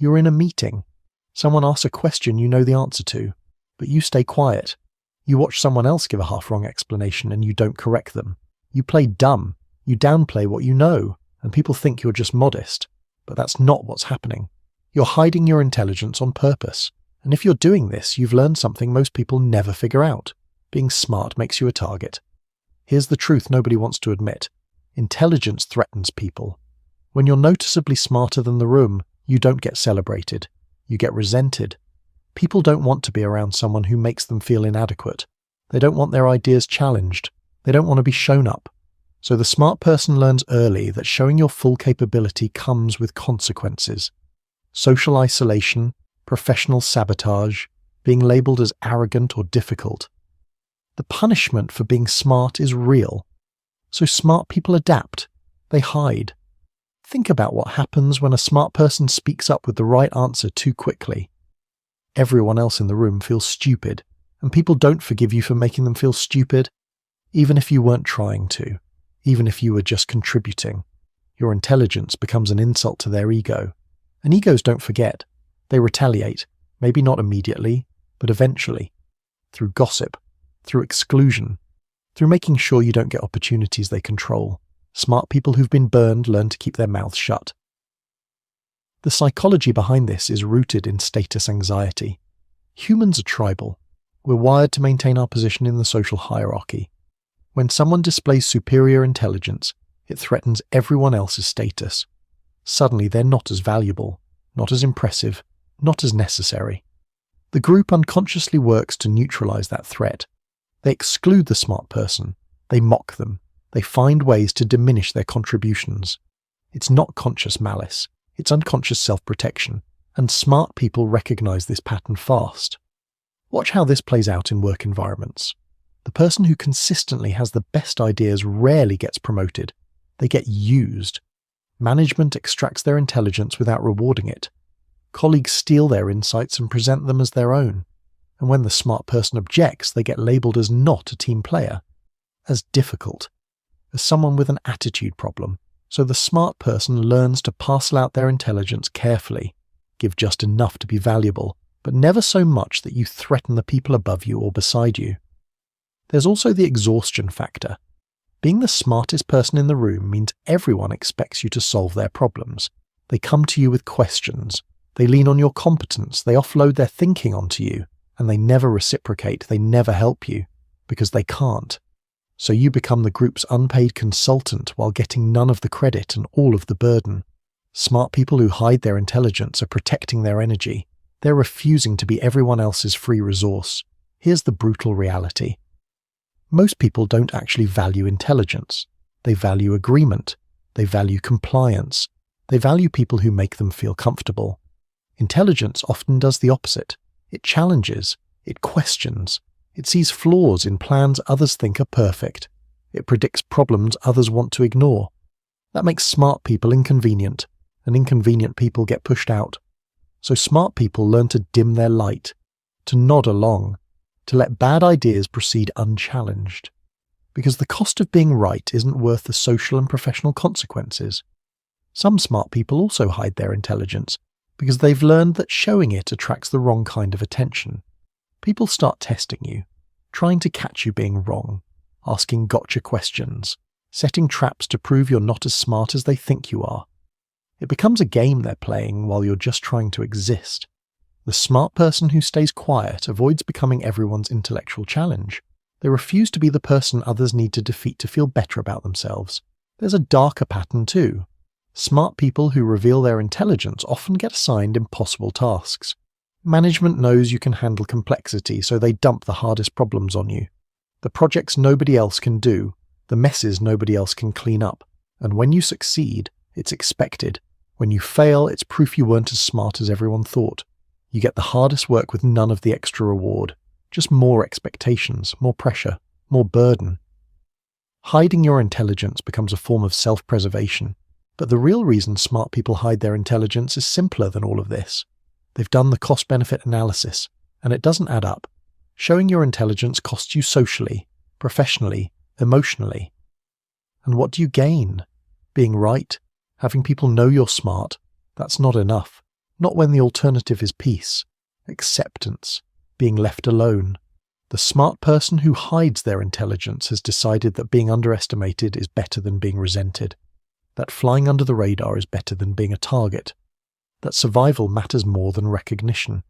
You're in a meeting. Someone asks a question you know the answer to, but you stay quiet. You watch someone else give a half-wrong explanation and you don't correct them. You play dumb. You downplay what you know, and people think you're just modest. But that's not what's happening. You're hiding your intelligence on purpose. And if you're doing this, you've learned something most people never figure out. Being smart makes you a target. Here's the truth nobody wants to admit. Intelligence threatens people. When you're noticeably smarter than the room, you don't get celebrated. You get resented. People don't want to be around someone who makes them feel inadequate. They don't want their ideas challenged. They don't want to be shown up. So the smart person learns early that showing your full capability comes with consequences. Social isolation, professional sabotage, being labelled as arrogant or difficult. The punishment for being smart is real. So smart people adapt. They hide. Think about what happens when a smart person speaks up with the right answer too quickly. Everyone else in the room feels stupid, and people don't forgive you for making them feel stupid, even if you weren't trying to, even if you were just contributing. Your intelligence becomes an insult to their ego. And egos don't forget. They retaliate, maybe not immediately, but eventually, through gossip, through exclusion, through making sure you don't get opportunities they control. Smart people who've been burned learn to keep their mouths shut. The psychology behind this is rooted in status anxiety. Humans are tribal. We're wired to maintain our position in the social hierarchy. When someone displays superior intelligence, it threatens everyone else's status. Suddenly they're not as valuable, not as impressive, not as necessary. The group unconsciously works to neutralize that threat. They exclude the smart person. They mock them. They find ways to diminish their contributions. It's not conscious malice. It's unconscious self-protection. And smart people recognize this pattern fast. Watch how this plays out in work environments. The person who consistently has the best ideas rarely gets promoted. They get used. Management extracts their intelligence without rewarding it. Colleagues steal their insights and present them as their own. And when the smart person objects, they get labelled as not a team player, as difficult, as someone with an attitude problem. So the smart person learns to parcel out their intelligence carefully, give just enough to be valuable, but never so much that you threaten the people above you or beside you. There's also the exhaustion factor. Being the smartest person in the room means everyone expects you to solve their problems. They come to you with questions. They lean on your competence. They offload their thinking onto you. And they never reciprocate. They never help you. Because they can't. So you become the group's unpaid consultant while getting none of the credit and all of the burden. Smart people who hide their intelligence are protecting their energy. They're refusing to be everyone else's free resource. Here's the brutal reality. Most people don't actually value intelligence. They value agreement. They value compliance. They value people who make them feel comfortable. Intelligence often does the opposite. It challenges. It questions. It sees flaws in plans others think are perfect. It predicts problems others want to ignore. That makes smart people inconvenient, and inconvenient people get pushed out. So smart people learn to dim their light, to nod along, to let bad ideas proceed unchallenged. Because the cost of being right isn't worth the social and professional consequences. Some smart people also hide their intelligence, because they've learned that showing it attracts the wrong kind of attention. People start testing you, trying to catch you being wrong, asking gotcha questions, setting traps to prove you're not as smart as they think you are. It becomes a game they're playing while you're just trying to exist. The smart person who stays quiet avoids becoming everyone's intellectual challenge. They refuse to be the person others need to defeat to feel better about themselves. There's a darker pattern too. Smart people who reveal their intelligence often get assigned impossible tasks. Management knows you can handle complexity, so they dump the hardest problems on you. The projects nobody else can do, the messes nobody else can clean up. And when you succeed, it's expected. When you fail, it's proof you weren't as smart as everyone thought. You get the hardest work with none of the extra reward. Just more expectations, more pressure, more burden. Hiding your intelligence becomes a form of self-preservation. But the real reason smart people hide their intelligence is simpler than all of this. They've done the cost-benefit analysis, and it doesn't add up. Showing your intelligence costs you socially, professionally, emotionally. And what do you gain? Being right? Having people know you're smart? That's not enough. Not when the alternative is peace, acceptance, being left alone. The smart person who hides their intelligence has decided that being underestimated is better than being resented, that flying under the radar is better than being a target, that survival matters more than recognition.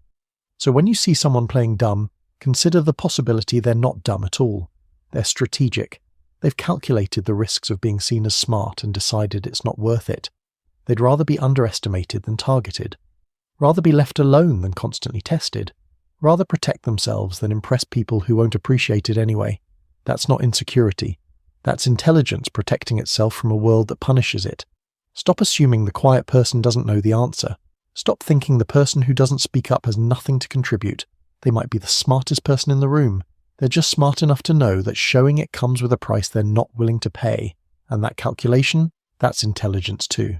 So when you see someone playing dumb, consider the possibility they're not dumb at all. They're strategic. They've calculated the risks of being seen as smart and decided it's not worth it. They'd rather be underestimated than targeted, rather be left alone than constantly tested, rather protect themselves than impress people who won't appreciate it anyway. That's not insecurity. That's intelligence protecting itself from a world that punishes it. Stop assuming the quiet person doesn't know the answer. Stop thinking the person who doesn't speak up has nothing to contribute. They might be the smartest person in the room. They're just smart enough to know that showing it comes with a price they're not willing to pay. And that calculation, that's intelligence too.